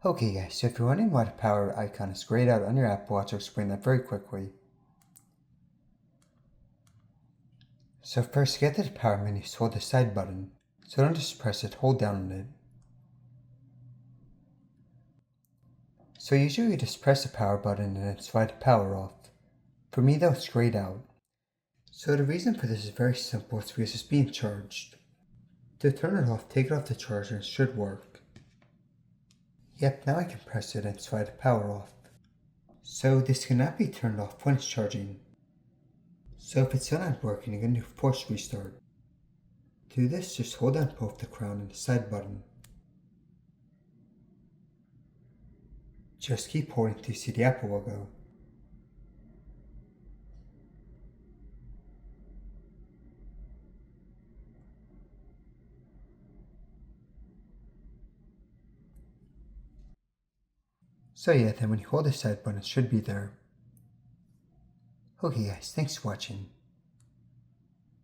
Okay guys, so if you're wondering why the power icon is grayed out on your Apple Watch, I'll explain that very quickly. So first, to get to the power menu, just hold the side button. So don't just press it, hold down on it. So usually you just press the power button and then slide the power off. For me though, it's grayed out. So the reason for this is very simple, it's because it's being charged. To turn it off, take it off the charger and it should work. Yep, now I can press it and slide the power off. So this cannot be turned off when it's charging. So if it's still not working, you're going to force restart. To do this, just hold down both the crown and the side button. Just keep holding till you see the Apple logo. So yeah, then when you hold the side button, it should be there. Okay guys, thanks for watching.